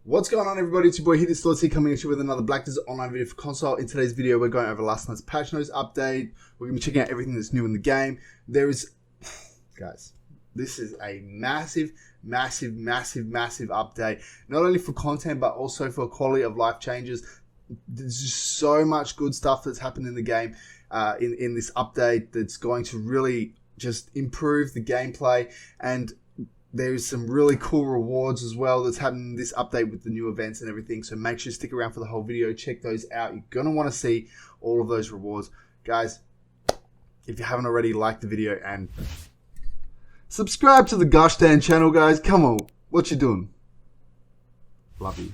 What's going on, everybody? It's your boy Hitty coming at you with another Black Desert Online video for console. In today's video, we're going over last night's patch notes update. We're going to be checking out everything that's new in the game. Guys, this is a massive update. Not only for content, but also for quality of life changes. There's just so much good stuff that's happened in the game in this update that's going to really just improve the gameplay, and there's some really cool rewards as well that's happening in this update with the new events and everything. So make sure you stick around for the whole video. Check those out. You're going to want to see all of those rewards. Guys, if you haven't already, like the video and subscribe to the Gosh Dan channel, guys. Come on. What you doing? Love you.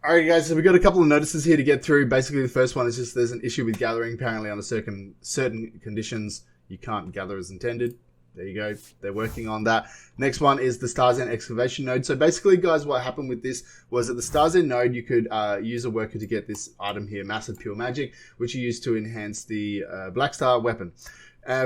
Alright guys, so we've got a couple of notices here to get through. Basically the first one is just there's an issue with gathering. Apparently under certain conditions you can't gather as intended. There you go. They're working on that. Next one is the Stars End excavation node. So basically guys, what happened with this was at the Stars End node you could use a worker to get this item here, Massive Pure Magic, which you use to enhance the Black Star weapon.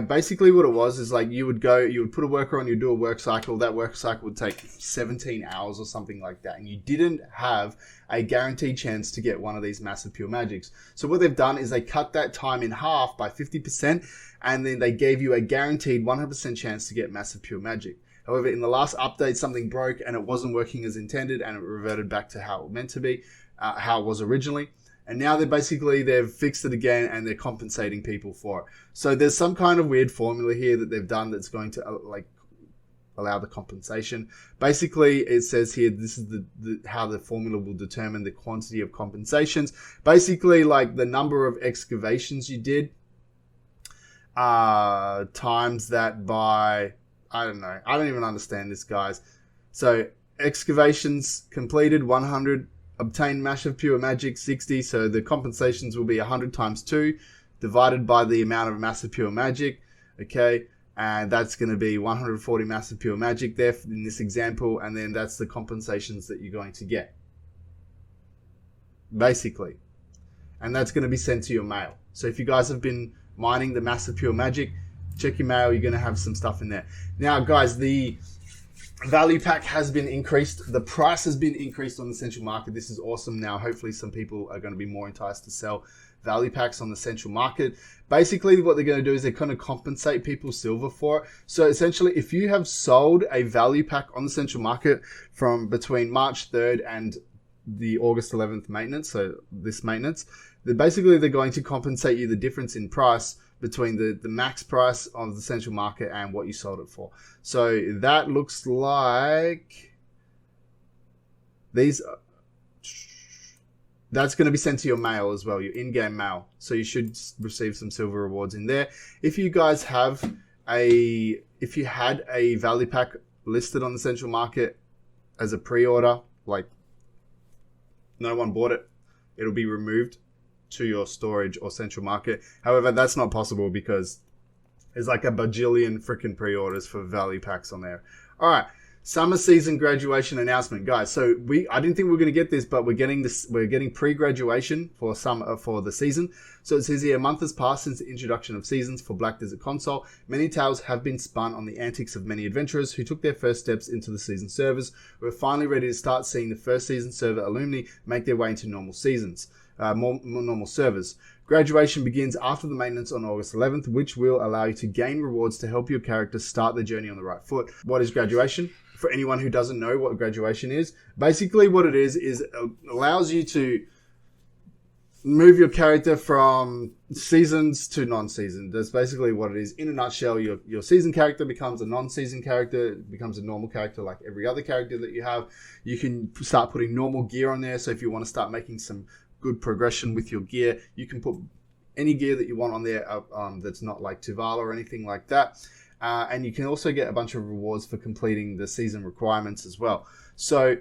Basically what it was is like you would put a worker on, you do a work cycle. That work cycle would take 17 hours or something like that, and you didn't have a guaranteed chance to get one of these Massive Pure Magics. So what they've done is they cut that time in half by 50%, and then they gave you a guaranteed 100% chance to get Massive Pure Magic. However, in the last update, something broke and it wasn't working as intended, and it reverted back to how it was meant to be, how it was originally. And now they've fixed it again, and they're compensating people for it. So there's some kind of weird formula here that they've done that's going to allow the compensation. Basically, it says here this is how the formula will determine the quantity of compensations. Basically, like the number of excavations you did times that by, I don't know. I don't even understand this, guys. So excavations completed 100. Obtain Massive Pure Magic 60, so the compensations will be 100 times 2 divided by the amount of Massive Pure Magic, okay, and that's going to be 140 Massive Pure Magic there in this example, and then that's the compensations that you're going to get, basically, and that's going to be sent to your mail. So if you guys have been mining the Massive Pure Magic, check your mail, you're going to have some stuff in there. Now, guys, the value pack has been increased. The price has been increased on the central market. This is awesome. Now, hopefully some people are going to be more enticed to sell value packs on the central market. Basically, what they're going to do is they're going to compensate people silver for it. So essentially, if you have sold a value pack on the central market from between March 3rd and the August 11th maintenance, so this maintenance, they're going to compensate you the difference in price between the max price of the central market and what you sold it for. So that looks like that's going to be sent to your mail as well, your in-game mail. So you should receive some silver rewards in there. If you guys had a value pack listed on the central market as a pre-order, like no one bought it, it'll be removed to your storage or central market. However, that's not possible because there's like a bajillion freaking pre-orders for value packs on there. All right, summer season graduation announcement, guys. So I didn't think we were going to get this, but we're getting this. We're getting pre-graduation for the season. So it says here, a month has passed since the introduction of seasons for Black Desert console. Many tales have been spun on the antics of many adventurers who took their first steps into the season servers. We're finally ready to start seeing the first season server alumni make their way into normal seasons. More normal servers. Graduation begins after the maintenance on August 11th, which will allow you to gain rewards to help your character start their journey on the right foot. What is graduation? For anyone who doesn't know what graduation is, basically what it is it allows you to move your character from seasons to non-season. That's basically what it is. In a nutshell, your season character becomes a non-season character, it becomes a normal character like every other character that you have. You can start putting normal gear on there, so if you want to start making some good progression with your gear, you can put any gear that you want on there that's not like Tuvala or anything like that, and you can also get a bunch of rewards for completing the season requirements as well. So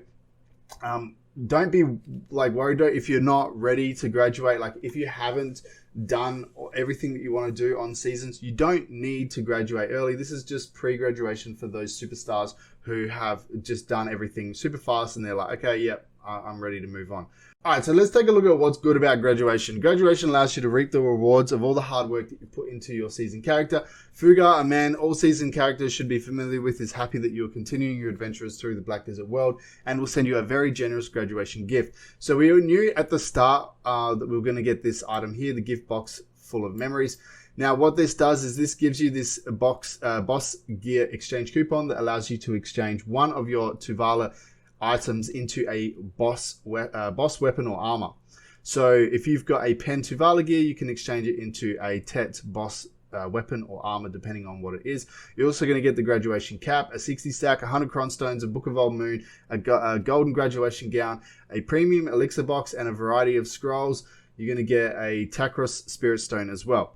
don't be like worried if you're not ready to graduate. Like if you haven't done everything that you want to do on seasons, you don't need to graduate early. This is just pre-graduation for those superstars who have just done everything super fast and they're like, okay, yep, I'm ready to move on. All right, so let's take a look at what's good about graduation. Graduation allows you to reap the rewards of all the hard work that you put into your seasoned character. Fugar, a man all seasoned characters should be familiar with, is happy that you are continuing your adventures through the Black Desert world and will send you a very generous graduation gift. So we knew at the start that we were going to get this item here, the gift box full of memories. Now, what this does is this gives you this boss gear exchange coupon that allows you to exchange one of your Tuvala items into a boss weapon or armor. So if you've got a Pen Tuvala gear, you can exchange it into a Tet boss weapon or armor, depending on what it is. You're also going to get the graduation cap, a 60 stack, 100 cronstones, a Book of Old Moon, a golden graduation gown, a premium elixir box, and a variety of scrolls. You're going to get a Caphras spirit stone as well.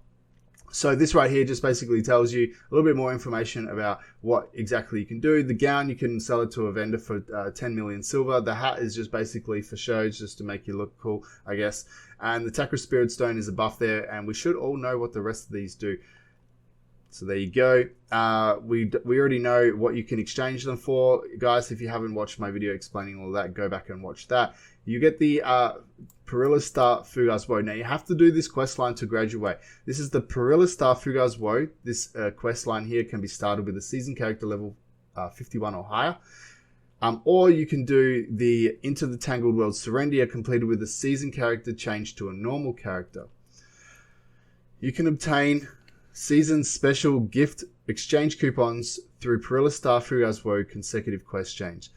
So this right here just basically tells you a little bit more information about what exactly you can do. The gown, you can sell it to a vendor for 10 million silver. The hat is just basically for show, just to make you look cool, I guess. And the Caphras Spirit Stone is a buff there, and we should all know what the rest of these do. So there you go. We already know what you can exchange them for. Guys, if you haven't watched my video explaining all that, go back and watch that. You get the Perilla Star Fugar's Woe. Now, you have to do this quest line to graduate. This is the Perilla Star Fugar's Woe. This quest line here can be started with a seasoned character level 51 or higher. Or you can do the Into the Tangled World Serendia completed with a seasoned character changed to a normal character. You can obtain season special gift exchange coupons through Perilla Star Fugar's Woe consecutive quest change.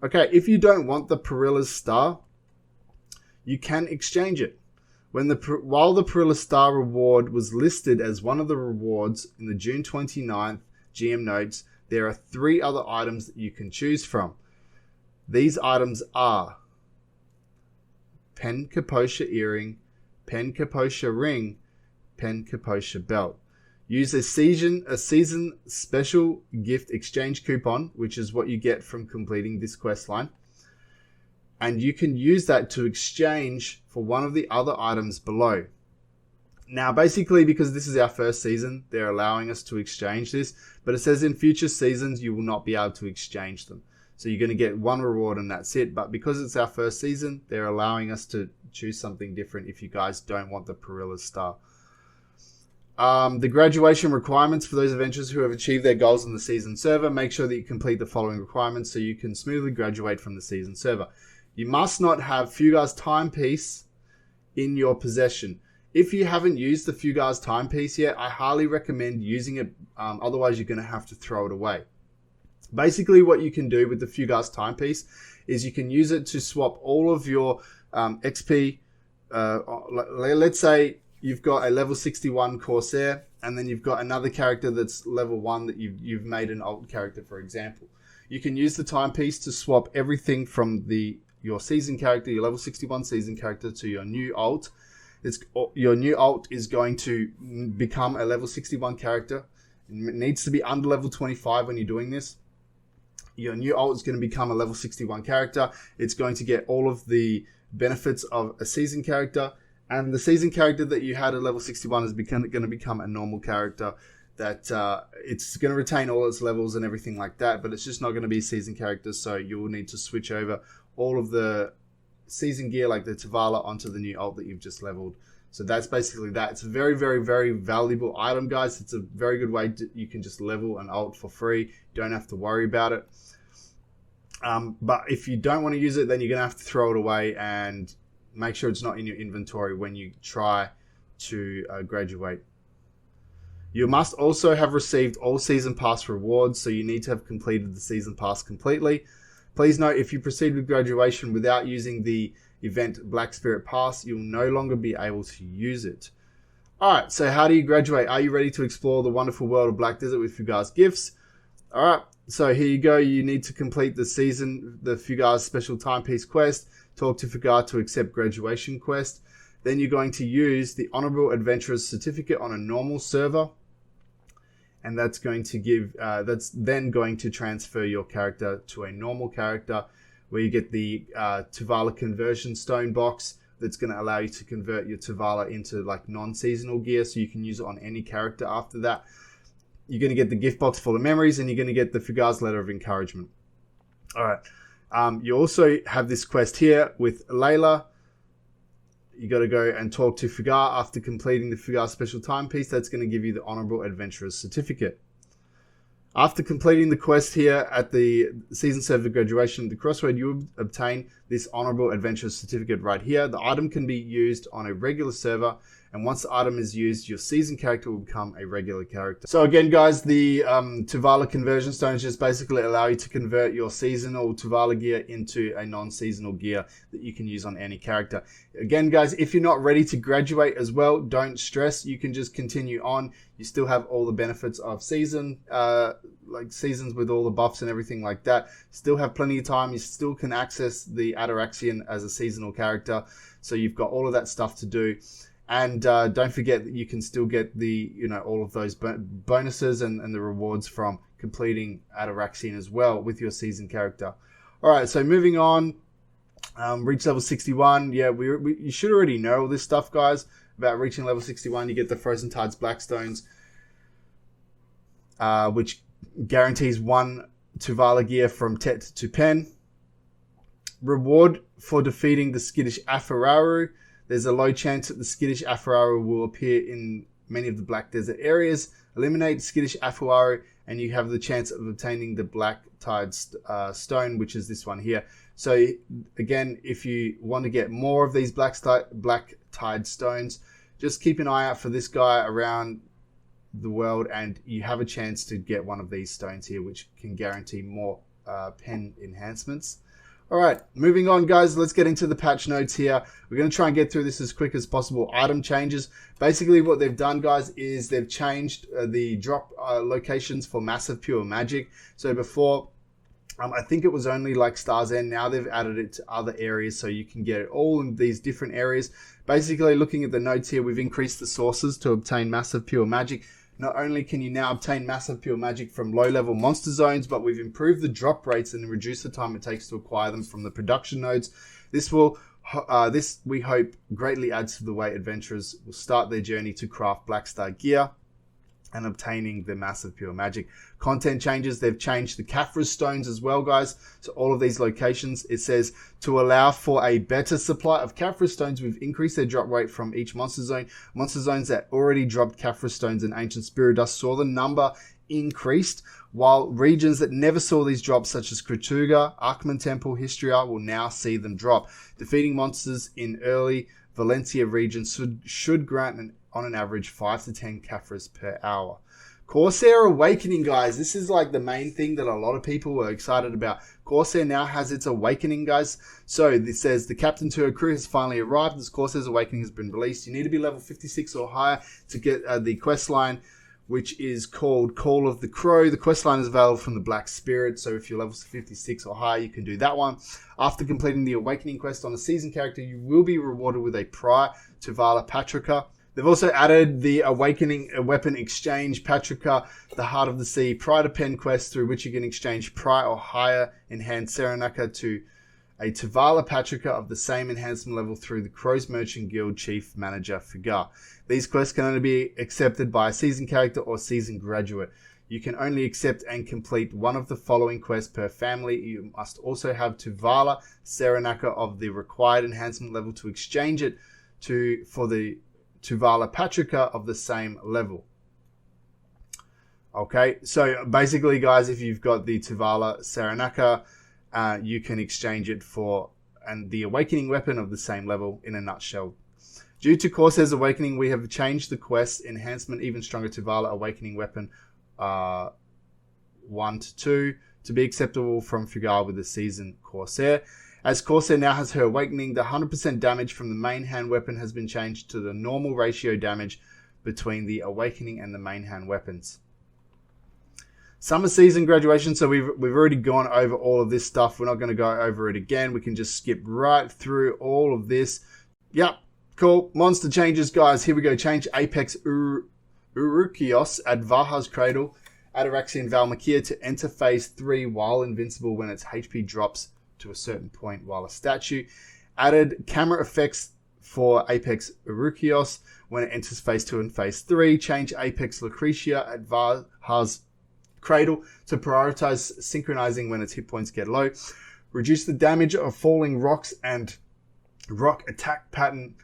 Okay, if you don't want the Perilla Star, you can exchange it. While the Perilla Star reward was listed as one of the rewards in the June 29th GM notes, there are 3 other items that you can choose from. These items are Pen Caposha earring, Pen Caposha ring, Pen Caposha belt. Use a season special gift exchange coupon, which is what you get from completing this quest line. And you can use that to exchange for one of the other items below. Now, basically, because this is our first season, they're allowing us to exchange this, but it says in future seasons, you will not be able to exchange them. So you're going to get one reward and that's it. But because it's our first season, they're allowing us to choose something different if you guys don't want the Perilla Star. The graduation requirements for those adventurers who have achieved their goals in the season server, make sure that you complete the following requirements so you can smoothly graduate from the season server. You must not have Fugar's timepiece in your possession. If you haven't used the Fugar's timepiece yet, I highly recommend using it. Otherwise, you're going to have to throw it away. Basically, what you can do with the Fugar's timepiece is you can use it to swap all of your XP. Let's say you've got a level 61 Corsair, and then you've got another character that's level 1 that you've made an alt character, for example. You can use the timepiece to swap everything from your season character, your level 61 season character, to your new alt. Your new alt is going to become a level 61 character. It needs to be under level 25 when you're doing this. Your new alt is going to become a level 61 character. It's going to get all of the benefits of a season character. And the season character that you had at level 61 is going to become a normal character. That it's going to retain all its levels and everything like that. But it's just not going to be a season character. So you will need to switch over all of the season gear like the Tuvala onto the new alt that you've just leveled. So that's basically that. It's a very, very, very valuable item, guys. It's a very good way you can just level an alt for free. You don't have to worry about it. But if you don't want to use it, then you're going to have to throw it away and make sure it's not in your inventory when you try to graduate. You must also have received all season pass rewards, so you need to have completed the season pass completely. Please note, if you proceed with graduation without using the event Black Spirit Pass, you'll no longer be able to use it. Alright, so how do you graduate? Are you ready to explore the wonderful world of Black Desert with Fugar's gifts? Alright, so here you go. You need to complete the Fugar's special timepiece quest, talk to Fugar to accept graduation quest. Then you're going to use the Honorable Adventurer's certificate on a normal server. And that's going to that's then going to transfer your character to a normal character, where you get the Tuvala conversion stone box that's going to allow you to convert your Tuvala into like non-seasonal gear, so you can use it on any character after that. You're going to get the gift box full of memories, and you're going to get the Fugar's letter of encouragement. All right. You also have this quest here with Layla. you got to go and talk to Fugar. After completing the Fugar special timepiece, that's going to give you the Honorable Adventurer's Certificate. After completing the quest here at the season server graduation at the Crossroad, you will obtain this Honorable Adventurer's Certificate right here. The item can be used on a regular server, and once the item is used, your season character will become a regular character. So again, guys, the Tuvala conversion stones just basically allow you to convert your seasonal Tuvala gear into a non-seasonal gear that you can use on any character. Again, guys, if you're not ready to graduate as well, don't stress. You can just continue on. You still have all the benefits of seasons with all the buffs and everything like that. Still have plenty of time. You still can access the Ataraxian as a seasonal character. So you've got all of that stuff to do. And don't forget that you can still get the, all of those bonuses and the rewards from completing Ataraxian as well with your season character. All right, so moving on, reach level 61. Yeah, you should already know all this stuff, guys, about reaching level 61. You get the Frozen Tides Blackstones, which guarantees 1 Tuvala gear from Tet to Pen. Reward for defeating the Skittish Afararu. There's a low chance that the Skittish Afararu will appear in many of the Black Desert areas. Eliminate Skittish Afararu and you have the chance of obtaining the Black Tide Stone, which is this one here. So again, if you want to get more of these Black Tide Stones, just keep an eye out for this guy around the world and you have a chance to get one of these stones here, which can guarantee more pen enhancements. All right, moving on, guys. Let's get into the patch notes here. We're going to try and get through this as quick as possible. Item changes. Basically, what they've done, guys, is they've changed the drop locations for Massive Pure Magic. So before, I think it was only like Star's End. Now they've added it to other areas, so you can get it all in these different areas. Basically, looking at the notes here, we've increased the sources to obtain Massive Pure Magic. Not only can you now obtain Massive Pure Magic from low-level monster zones, but we've improved the drop rates and reduced the time it takes to acquire them from the production nodes. This we hope greatly adds to the way adventurers will start their journey to craft Blackstar gear and obtaining the Massive Pure Magic. Content changes, they've changed the Caphras stones as well, guys. So all of these locations, it says to allow for a better supply of Caphras stones, we've increased their drop rate from each monster zone. Monster zones that already dropped Caphras stones and Ancient Spirit Dust saw the number increased, while regions that never saw these drops, such as Kratuga, Arkman Temple, Histria, will now see them drop. Defeating monsters in early Valencia regions should grant on an average 5 to 10 Caphras per hour. Corsair Awakening, guys. This is like the main thing that a lot of people were excited about. Corsair now has its Awakening, guys. So this says the Captain to her crew has finally arrived. This Corsair's Awakening has been released. You need to be level 56 or higher to get the quest line, which is called Call of the Crow. The quest line is available from the Black Spirit. So if you're level 56 or higher, you can do that one. After completing the Awakening quest on a season character, you will be rewarded with a Pry Tuvala Patrica. They've also added the Awakening Weapon Exchange Patrica, the Heart of the Sea, Pry to Pen quest, through which you can exchange Pry or higher enhanced Serenaka to a Tuvala Patrica of the same enhancement level through the Crow's Merchant Guild Chief Manager Fugar. These quests can only be accepted by a season character or season graduate. You can only accept and complete one of the following quests per family. You must also have Tuvala Serenaka of the required enhancement level to exchange it for the Tuvala Patrica of the same level. Okay, so basically, guys, if you've got the Tuvala Serenaka, you can exchange it for the Awakening Weapon of the same level in a nutshell. Due to Corsair's Awakening, we have changed the quest enhancement Even Stronger Tuvala Awakening Weapon 1 to 2 to be acceptable from Fugar with the season Corsair. As Corsair now has her Awakening, the 100% damage from the main hand weapon has been changed to the normal ratio damage between the Awakening and the main hand weapons. Summer season graduation, so we've already gone over all of this stuff. We're not going to go over it again. We can just skip right through all of this. Yep, cool. Monster changes, guys. Here we go. Change Apex Urukios at Vaha's Cradle, Ataraxian Valmakia to enter phase 3 while invincible when its HP drops to a certain point while a statue. Added camera effects for Apex Urukios when it enters phase 2 and phase 3. Change Apex Lucretia at Vaha's Cradle to prioritize synchronizing when its hit points get low. Reduce the damage of falling rocks and rock attack pattern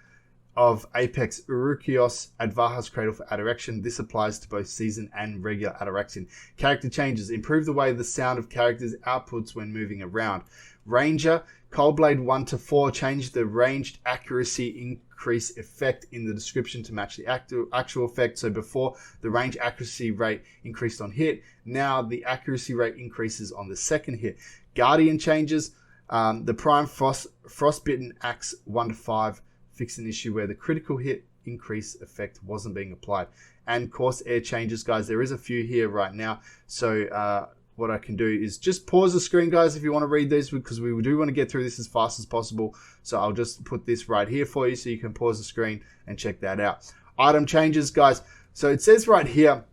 of Apex Urukios Advaha's Cradle for Adoration. This applies to both season and regular Adoration. Character changes. Improve the way the sound of characters outputs when moving around. Ranger, Coldblade 1 to 4. Change the ranged accuracy increase effect in the description to match the actual effect. So before, the range accuracy rate increased on hit. Now the accuracy rate increases on the second hit. Guardian changes. The Prime Frostbitten Axe 1 to 5. Fix an issue where the critical hit increase effect wasn't being applied. And Corsair changes, guys. There is a few here right now. So what I can do is just pause the screen, guys, if you want to read these, because we do want to get through this as fast as possible. So I'll just put this right here for you so you can pause the screen and check that out. Item changes, guys. So it says right here,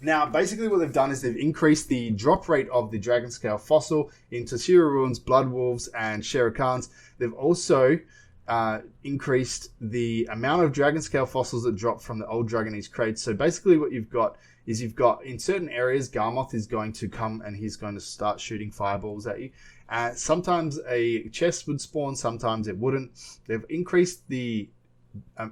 now, basically what they've done is they've increased the drop rate of the Dragon Scale Fossil into Tira Ruins, Blood Wolves, and Shere Khans. They've also increased the amount of Dragon Scale Fossils that drop from the old Dragonese crates. So basically what you've got is in certain areas, Garmoth is going to come and he's going to start shooting fireballs at you. Sometimes a chest would spawn, sometimes it wouldn't. They've increased the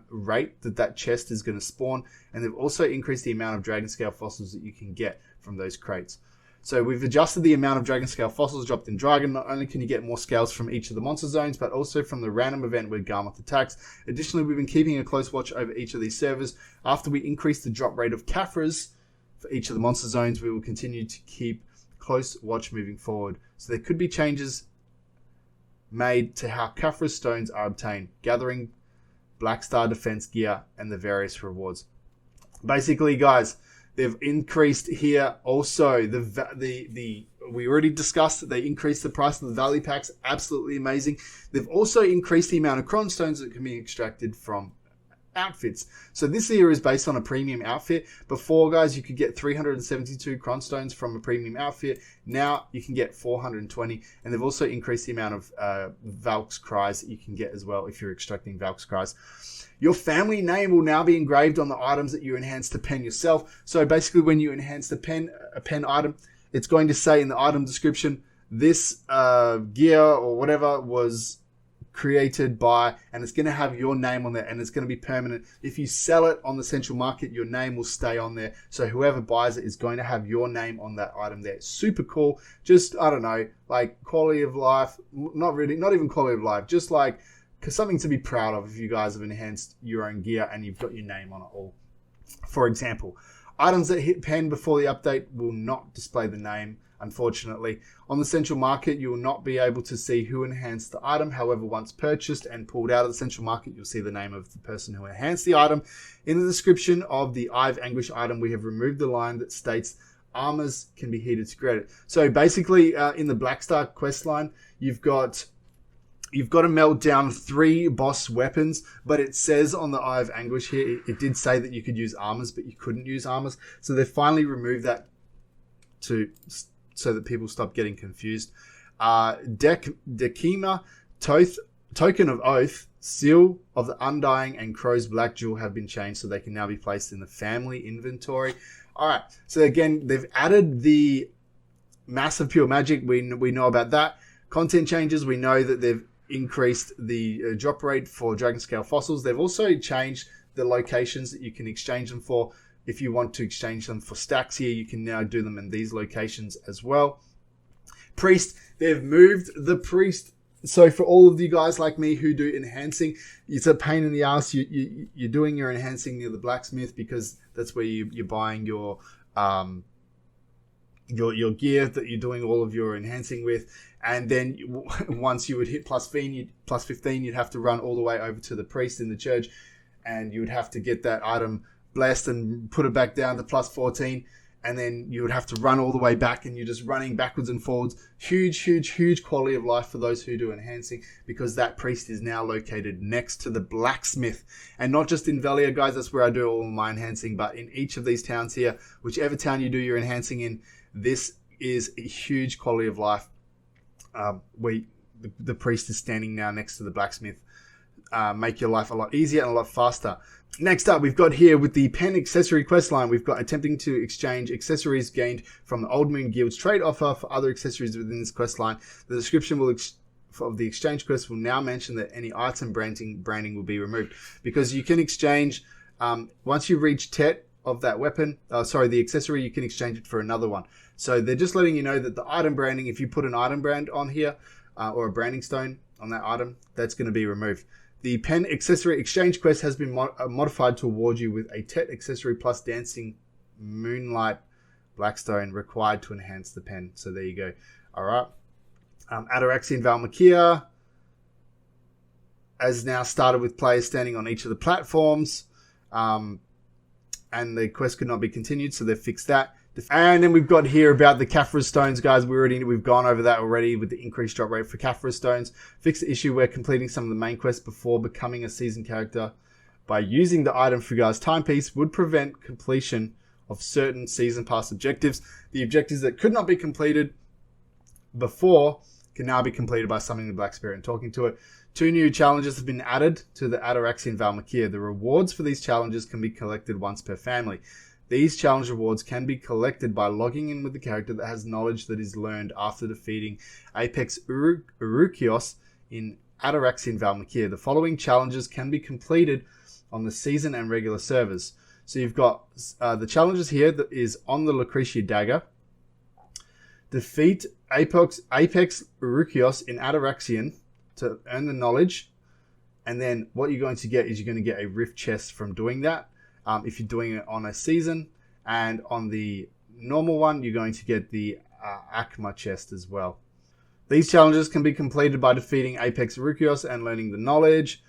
rate that chest is going to spawn, and they've also increased the amount of Dragon Scale Fossils that you can get from those crates. So we've adjusted the amount of Dragon Scale Fossils dropped in Dragon. Not only can you get more scales from each of the monster zones, but also from the random event where Garmoth attacks. Additionally, we've been keeping a close watch over each of these servers. After we increase the drop rate of Caphras for each of the monster zones, we will continue to keep close watch moving forward. So there could be changes made to how Caphras stones are obtained, gathering Black Star defense gear, and the various rewards. Basically, guys, they've increased here also we already discussed that they increased the price of the Valley Packs. Absolutely amazing. They've also increased the amount of Cron stones that can be extracted from outfits. So this here is based on a premium outfit. Before, guys, you could get 372 Cron stones from a premium outfit. Now you can get 420, and they've also increased the amount of Valk's Cries that you can get as well if you're extracting Valk's Cries. Your family name will now be engraved on the items that you enhance to pen yourself. So basically, when you enhance a pen item, it's going to say in the item description, this gear or whatever was created by, and it's going to have your name on there, and it's going to be permanent. If you sell it on the central market, your name will stay on there. So whoever buys it is going to have your name on that item there. Super cool. Just, I don't know, like quality of life. Not even quality of life. Just like something to be proud of if you guys have enhanced your own gear and you've got your name on it all. For example, items that hit pen before the update will not display the name, unfortunately. On the central market, you will not be able to see who enhanced the item. However, once purchased and pulled out of the central market, you'll see the name of the person who enhanced the item. In the description of the Eye of Anguish item, we have removed the line that states armors can be heated to credit. So basically, in the Black Star quest line, you've got to melt down 3 boss weapons, but it says on the Eye of Anguish here, it did say that you could use armors, but you couldn't use armors. So they finally removed that so that people stop getting confused. Dekima, Token of Oath, Seal of the Undying, and Crow's Black Jewel have been changed, so they can now be placed in the family inventory. All right, so again, they've added the Massive Pure Magic. We know about that. Content changes, we know that they've increased the drop rate for Dragon Scale Fossils. They've also changed the locations that you can exchange them for. If you want to exchange them for stacks here, you can now do them in these locations as well. Priest, they've moved the Priest. So for all of you guys like me who do enhancing, it's a pain in the ass. You're doing your enhancing near the blacksmith because that's where you're buying your gear that you're doing all of your enhancing with. And then once you would hit plus 15, you'd have to run all the way over to the priest in the church, and you would have to get that item blessed and put it back down to plus 14. And then you would have to run all the way back, and you're just running backwards and forwards. Huge quality of life for those who do enhancing, because that priest is now located next to the blacksmith. And not just in Velia, guys, that's where I do all my enhancing, but in each of these towns here, whichever town you do your enhancing in, this is a huge quality of life. Where the priest is standing now next to the blacksmith. Make your life a lot easier and a lot faster. Next up, we've got here with the pen accessory quest line, we've got attempting to exchange accessories gained from the Old Moon Guild's trade offer for other accessories within this quest line. The description will of the exchange quest will now mention that any item branding will be removed, because you can exchange once you reach Tet of that weapon, the accessory, you can exchange it for another one. So they're just letting you know that the item branding, if you put an item brand on here or a branding stone on that item, that's going to be removed. The pen accessory exchange quest has been modified to award you with a Tet accessory plus dancing moonlight blackstone required to enhance the pen. So there you go. All right. Ataraxian Valmakia has now started with players standing on each of the platforms. And the quest could not be continued, so they've fixed that. And then we've got here about the Caphras stones, guys. We've gone over that already with the increased drop rate for Caphras stones. Fix the issue where completing some of the main quests before becoming a seasoned character by using the item Fugar's timepiece would prevent completion of certain season pass objectives. The objectives that could not be completed before can now be completed by summoning the Black Spirit and talking to it. 2 new challenges have been added to the Ataraxian Valmakia. The rewards for these challenges can be collected once per family. These challenge rewards can be collected by logging in with the character that has knowledge that is learned after defeating Apex Urukios in Ataraxian Valmakia. The following challenges can be completed on the season and regular servers. So you've got the challenges here that is on the Lucretia Dagger. Defeat Apex Urukios in Ataraxian to earn the knowledge. And then what you're going to get is you're going to get a rift chest from doing that. If you're doing it on a season, and on the normal one, you're going to get the Akma chest as well. These challenges can be completed by defeating Apex Urukios and learning the knowledge.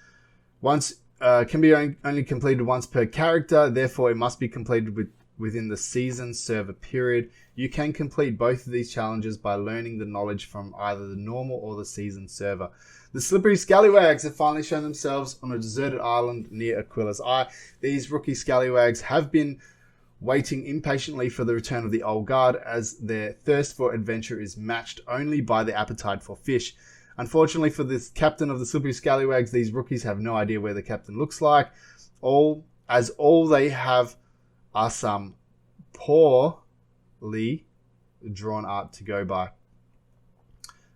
Can be only completed once per character, therefore it must be completed within the season server period. You can complete both of these challenges by learning the knowledge from either the normal or the season server. The slippery scallywags have finally shown themselves on a deserted island near Aquila's Eye. These rookie scallywags have been waiting impatiently for the return of the old guard, as their thirst for adventure is matched only by their appetite for fish. Unfortunately for the captain of the slippery scallywags, these rookies have no idea where the captain looks like. All they have are some poorly drawn art to go by.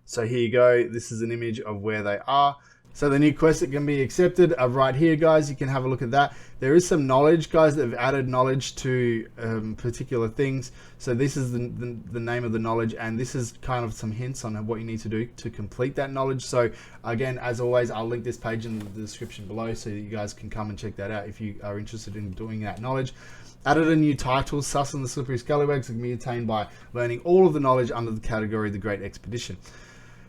So here you go. This is an image of where they are. So the new quests that can be accepted are right here, guys. You can have a look at that. There is some knowledge, guys, that have added knowledge to particular things. So this is the name of the knowledge, and this is kind of some hints on what you need to do to complete that knowledge. So again, as always, I'll link this page in the description below so that you guys can come and check that out if you are interested in doing that knowledge. Added a new title, Sus and the Slippery Scallywags, that can be attained by learning all of the knowledge under the category The Great Expedition.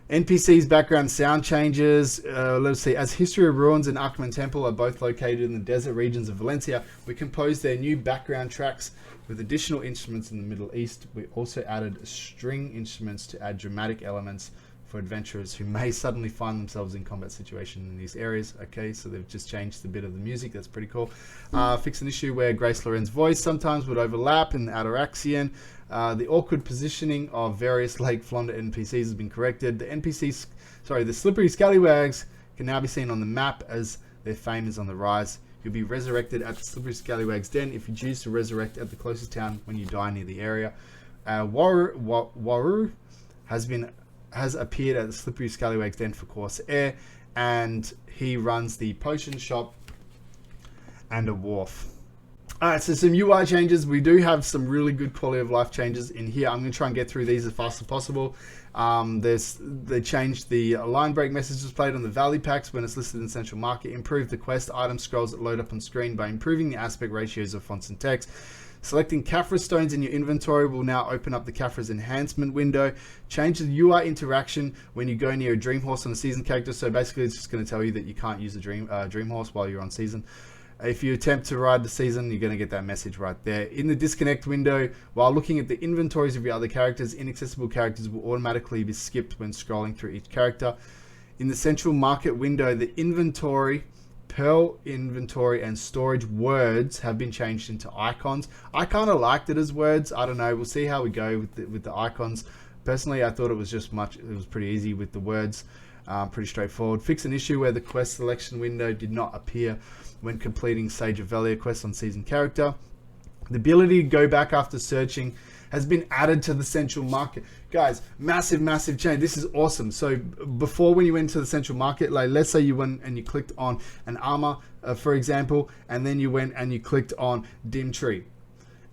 NPC's background sound changes. Let's see. As History of Ruins and Akhman Temple are both located in the desert regions of Valencia, we composed their new background tracks with additional instruments in the Middle East. We also added string instruments to add dramatic elements for adventurers who may suddenly find themselves in combat situation in these areas. Okay, so they've just changed a bit of the music. That's pretty cool. Fix an issue where Grace Loren's voice sometimes would overlap in Ataraxian. The awkward positioning of various Lake Flonda NPCs has been corrected. The Slippery Scallywags can now be seen on the map as their fame is on the rise. You'll be resurrected at the Slippery Scallywags Den if you choose to resurrect at the closest town when you die near the area. Waru has appeared at the Slippery Scallywags Den for Corsair, and he runs the potion shop and a wharf. Alright, so some UI changes. We do have some really good quality of life changes in here. I'm going to try and get through these as fast as possible. They changed the line break message displayed on the Valley Packs when it's listed in Central Market. Improved the quest item scrolls that load up on screen by improving the aspect ratios of fonts and text. Selecting Caphras stones in your inventory will now open up the Caphras enhancement window. Change the UI interaction when you go near a dream horse on a season character. So basically it's just going to tell you that you can't use a dream horse while you're on season. If you attempt to ride the season, you're going to get that message right there. In the disconnect window, while looking at the inventories of your other characters, inaccessible characters will automatically be skipped when scrolling through each character. In the central market window, the inventory, Pearl inventory, and storage words have been changed into icons. I kind of liked it as words. I don't know. We'll see how we go with the icons. Personally, I thought it was pretty easy with the words. Pretty straightforward. Fix an issue where the quest selection window did not appear when completing Sage of Valia quests on season character. The ability to go back after searching has been added to the central market. Guys, massive change. This is awesome. So before, when you went to the central market, like let's say you went and you clicked on an armor, for example, and then you went and you clicked on dim tree.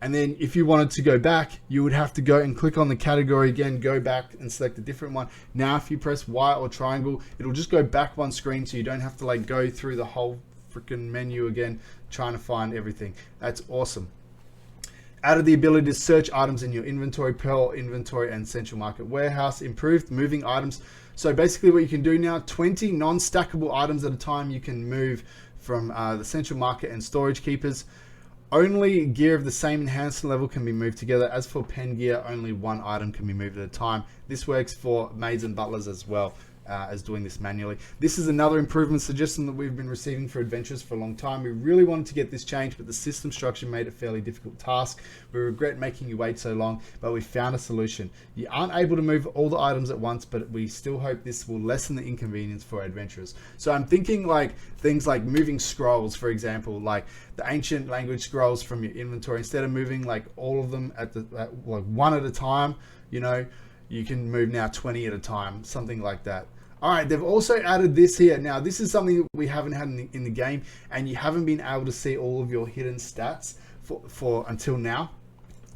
And then if you wanted to go back, you would have to go and click on the category again, go back and select a different one. Now, if you press Y or triangle, it'll just go back one screen, so you don't have to like go through the whole freaking menu again, trying to find everything. That's awesome. Added the ability to search items in your inventory, Pearl inventory, and central market warehouse. Improved moving items. So basically what you can do now, 20 non-stackable items at a time you can move from the central market and storage keepers. Only gear of the same enhancement level can be moved together. As for pen gear, only one item can be moved at a time. This works for maids and butlers as well as doing this manually. This is another improvement suggestion that we've been receiving for adventurers for a long time. We really wanted to get this changed, but the system structure made it a fairly difficult task. We regret making you wait so long, but we found a solution. You aren't able to move all the items at once, but we still hope this will lessen the inconvenience for adventurers. So I'm thinking like things like moving scrolls, for example, like the ancient language scrolls from your inventory. Instead of moving like all of them at like one at a time, you know, you can move now 20 at a time, something like that. All right, they've also added this here. Now, this is something that we haven't had in the game, and you haven't been able to see all of your hidden stats for until now.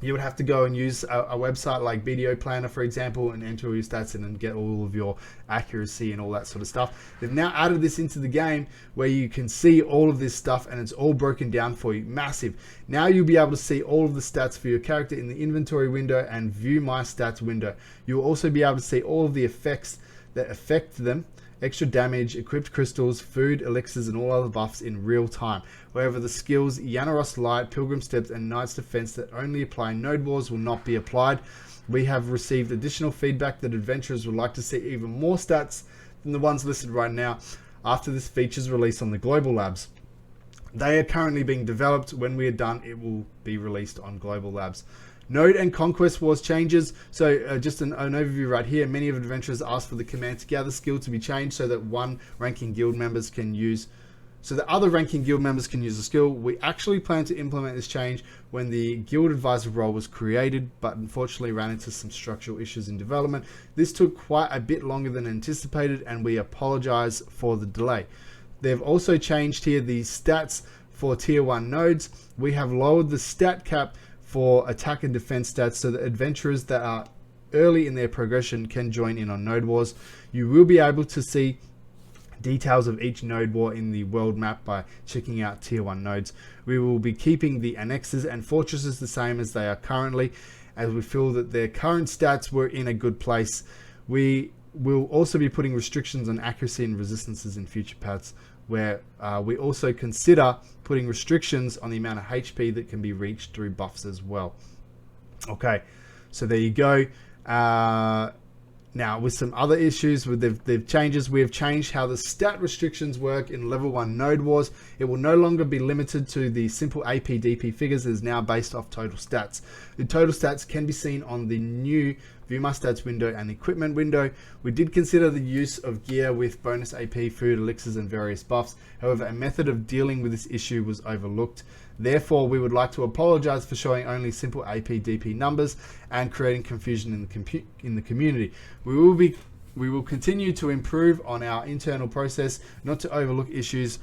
You would have to go and use a website like BDO Planner, for example, and enter all your stats in and get all of your accuracy and all that sort of stuff. They've now added this into the game where you can see all of this stuff, and it's all broken down for you. Massive. Now you'll be able to see all of the stats for your character in the inventory window and view my stats window. You'll also be able to see all of the effects that affect them, extra damage, equipped crystals, food, elixirs, and all other buffs in real time. However, the skills Yanaros Light, Pilgrim Steps, and Knight's Defense that only apply in Node Wars will not be applied. We have received additional feedback that adventurers would like to see even more stats than the ones listed right now after this feature's release on the Global Labs. They are currently being developed. When we are done, it will be released on Global Labs. Node and Conquest Wars changes. So just an overview right here. Many of adventurers asked for the command to gather skill to be changed so that one ranking guild members can use, so that other ranking guild members can use the skill. We actually plan to implement this change when the guild advisor role was created, but unfortunately ran into some structural issues in development. This took quite a bit longer than anticipated, and we apologize for the delay. They've also changed here the stats for tier 1 nodes. We have lowered the stat cap for attack and defense stats so that adventurers that are early in their progression can join in on Node Wars. You will be able to see details of each node war in the world map by checking out tier 1 nodes. We will be keeping the annexes and fortresses the same as they are currently, as we feel that their current stats were in a good place. We will also be putting restrictions on accuracy and resistances in future paths, where we also consider putting restrictions on the amount of HP that can be reached through buffs as well. Okay, so there you go. Now with some other issues with the changes, we have changed how the stat restrictions work in level 1 Node Wars. It will no longer be limited to the simple AP DP figures. It is now based off total stats. The total stats can be seen on the new View My Stats window and equipment window. We did consider the use of gear with bonus AP, food, elixirs, and various buffs. However, a method of dealing with this issue was overlooked. Therefore, we would like to apologize for showing only simple AP DP numbers and creating confusion in the community. We will continue to improve on our internal process, not to overlook issues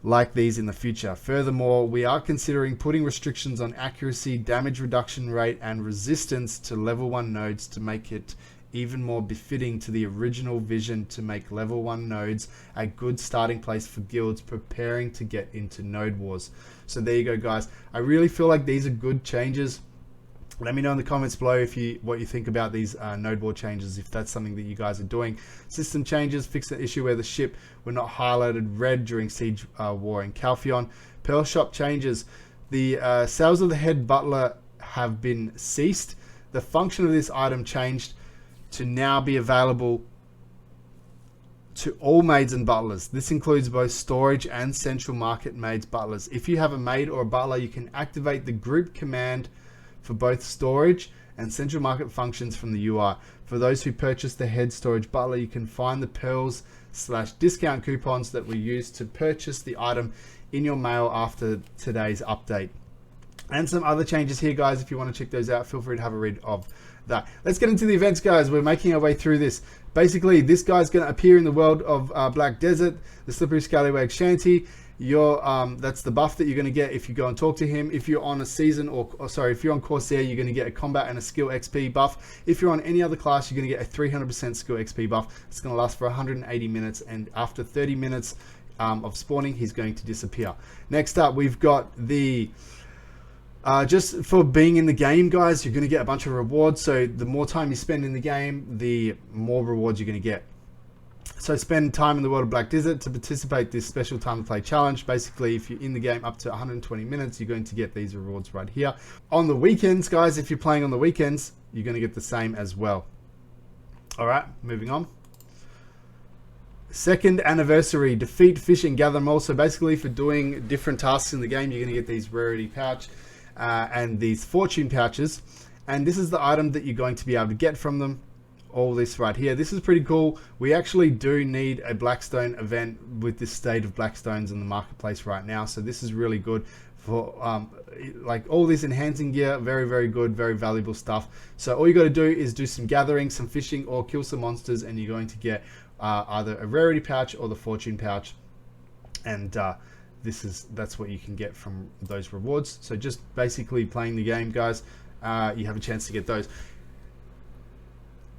like these in the future. Furthermore, we are considering putting restrictions on accuracy, damage reduction rate, and resistance to level 1 nodes to make it even more befitting to the original vision to make level 1 nodes a good starting place for guilds preparing to get into Node Wars. So there you go, guys. I really feel like these are good changes. Let me know in the comments below what you think about these Node War changes, if that's something that you guys are doing. System changes, fix the issue where the ship were not highlighted red during Siege War in Calphion. Pearl Shop changes. The sales of the head butler have been ceased. The function of this item changed to now be available to all maids and butlers. This includes both storage and central market maids butlers. If you have a maid or a butler, you can activate the group command for both storage and central market functions from the UI. For those who purchase the head storage butler, you can find the pearls/discount coupons that were used to purchase the item in your mail after today's update. and some other changes here, guys. If you want to check those out, feel free to have a read of that. Let's get into the events, guys. We're making our way through this. Basically, this guy's going to appear in the world of Black Desert, the Slippery Scallywag Shanty. That's the buff that you're going to get if you go and talk to him. If you're on a season, if you're on Corsair, you're going to get a combat and a skill XP buff. If you're on any other class, you're going to get a 300% skill XP buff. It's going to last for 180 minutes, and after 30 minutes of spawning, he's going to disappear. Next up, we've got the just for being in the game, guys, you're going to get a bunch of rewards. So the more time you spend in the game, the more rewards you're going to get. So spend time in the world of Black Desert to participate in this special time to play challenge. Basically, if you're in the game up to 120 minutes, you're going to get these rewards right here. On the weekends, guys, if you're playing on the weekends, you're going to get the same as well. All right, moving on. Second anniversary, defeat, fish, and gather them all. So basically, for doing different tasks in the game, you're going to get these rarity pouch and these fortune pouches. And this is the item that you're going to be able to get from them. All this right here. This is pretty cool. We actually do need a Blackstone event with this state of Blackstones in the marketplace right now. So this is really good for like all this enhancing gear. Very, very good, very valuable stuff. So all you got to do is do some gathering, some fishing, or kill some monsters, and you're going to get either a rarity pouch or the fortune pouch. And that's what you can get from those rewards. So just basically playing the game, guys, you have a chance to get those.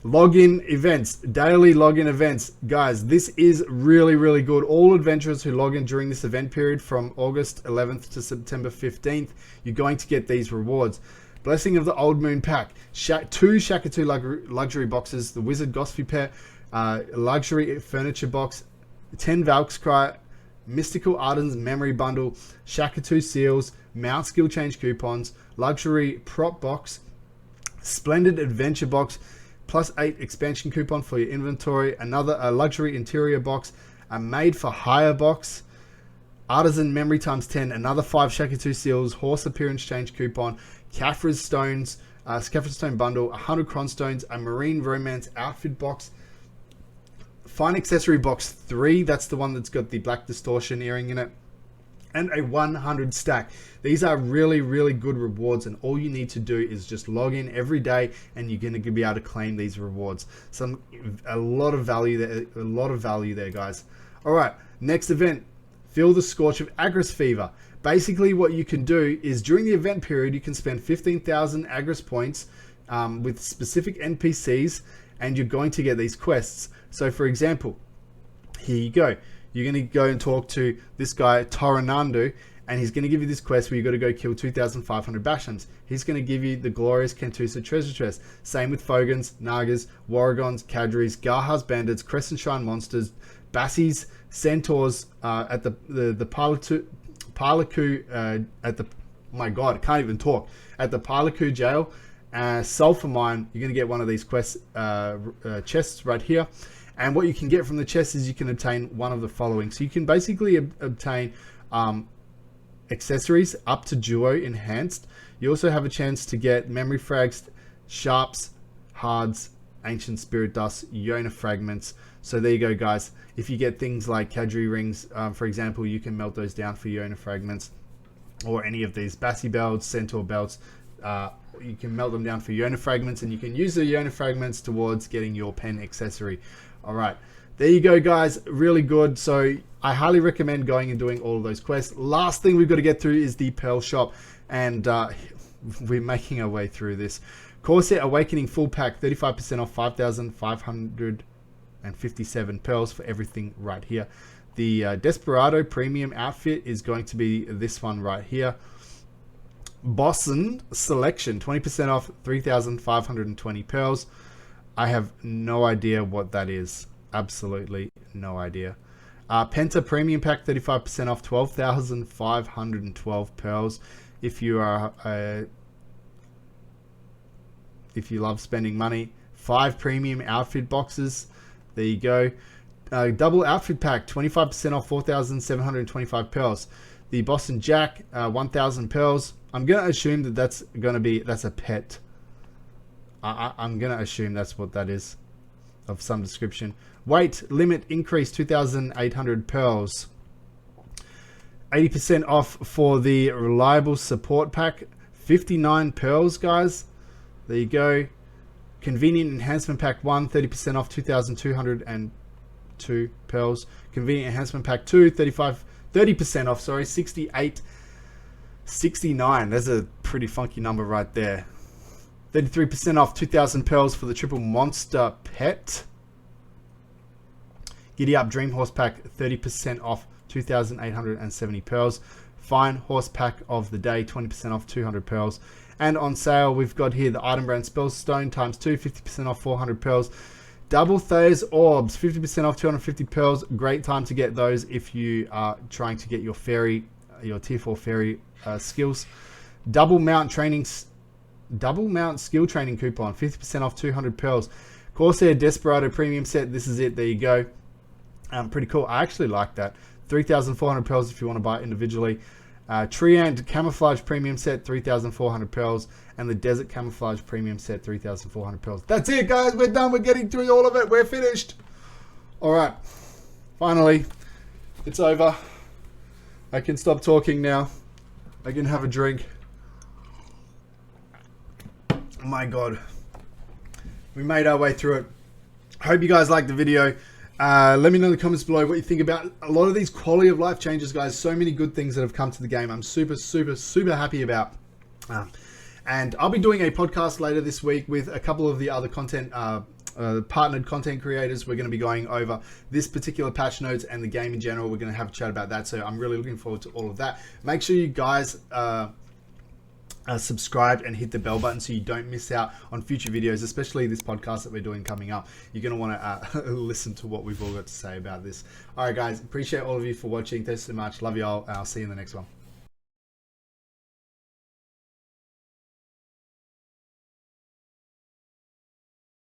Login events, daily login events. Guys, this is really, really good. All adventurers who log in during this event period from August 11th to September 15th, you're going to get these rewards. Blessing of the Old Moon Pack, 2 Shaka-2 luxury boxes, the Wizard Gosfy Pet, luxury furniture box, 10 Valkyrie, Mystical Arden's Memory Bundle, Shaka-2 seals, Mount Skill Change coupons, luxury prop box, Splendid Adventure box, +8 expansion coupon for your inventory, another luxury interior box, a made for hire box, artisan memory ×10, another 5 Shaka-2 seals, horse appearance change coupon, Caphras stones, Caphras stone bundle, 100 cronstones, a marine romance outfit box, fine accessory box 3, that's the one that's got the black distortion earring in it, and a 100 stack. These are really, really good rewards, and all you need to do is just log in every day, and you're going to be able to claim these rewards. A lot of value there, guys. All right, next event, feel the scorch of Agris Fever. Basically, what you can do is during the event period, you can spend 15,000 Agris points with specific NPCs, and you're going to get these quests. So, for example, here you go. You're going to go and talk to this guy, Toronando, and he's going to give you this quest where you've got to go kill 2,500 Bashams. He's going to give you the glorious Kentusa treasure chest. Same with Fogans, Nagas, Warragons, Kadris, Garhaz bandits, Crescent Shrine monsters, Bassies, Centaurs at the Parlaku at the, my god, I can't even talk, at the Parlaku jail, Sulphur Mine. You're going to get one of these quest chests right here. And what you can get from the chest is you can obtain one of the following. So you can basically obtain accessories up to Duo Enhanced. You also have a chance to get Memory Frags, Sharps, Hards, Ancient Spirit Dust, Yona Fragments. So there you go, guys. If you get things like Kadri Rings, for example, you can melt those down for Yona Fragments. Or any of these Bassi Belts, Centaur Belts. You can melt them down for Yona Fragments, and you can use the Yona Fragments towards getting your pen accessory. All right, there you go, guys. Really good. So I highly recommend going and doing all of those quests. Last thing we've got to get through is the Pearl Shop, and we're making our way through this. Corsair Awakening full pack, 35% off, 5,557 pearls for everything right here. The Desperado premium outfit is going to be this one right here. Boston Selection, 20% off, 3,520 pearls. I have no idea what that is. Absolutely no idea. Penta Premium Pack, 35% off, 12,512 pearls. If you are, if you love spending money, 5 premium outfit boxes. There you go. Double outfit pack, 25% off, 4,725 pearls. The Boston Jack, 1,000 pearls. I'm gonna assume that that's a pet. I'm going to assume that's what that is, of some description. Weight limit increase, 2,800 pearls. 80% off for the reliable support pack, 59 pearls, guys. There you go. Convenient Enhancement Pack 1, 30% off, 2,202 pearls. Convenient Enhancement Pack 2, 30% off, sorry, 68.69. There's a pretty funky number right there. 33% off, 2,000 pearls for the Triple Monster Pet. Giddy Up Dream Horse Pack, 30% off, 2,870 pearls. Fine Horse Pack of the Day, 20% off, 200 pearls. And on sale, we've got here the Item Brand Spellstone times 2, 50% off, 400 pearls. Double Thayer's Orbs, 50% off, 250 pearls. Great time to get those if you are trying to get your fairy, your tier 4 fairy skills. Double Mount Skill Training Coupon, 50% off, 200 pearls. Corsair Desperado Premium Set, this is it, there you go. Pretty cool, I actually like that. 3,400 pearls if you want to buy it individually. Treant Camouflage Premium Set, 3,400 pearls. And the Desert Camouflage Premium Set, 3,400 pearls. That's it, guys. We're done. We're getting through all of it. We're finished. All right. Finally, it's over. I can stop talking now. I can have a drink. Oh my God. We made our way through it. I hope you guys liked the video. Let me know in the comments below what you think about a lot of these quality of life changes, guys. So many good things that have come to the game. I'm super, super, super happy about. And I'll be doing a podcast later this week with a couple of the other content, partnered content creators. We're going to be going over this particular patch notes and the game in general. We're going to have a chat about that. So I'm really looking forward to all of that. Make sure you guys subscribe and hit the bell button so you don't miss out on future videos, especially this podcast that we're doing coming up. You're going to want to listen to what we've all got to say about this. All right, guys, appreciate all of you for watching. Thanks so much. Love you all. I'll see you in the next one.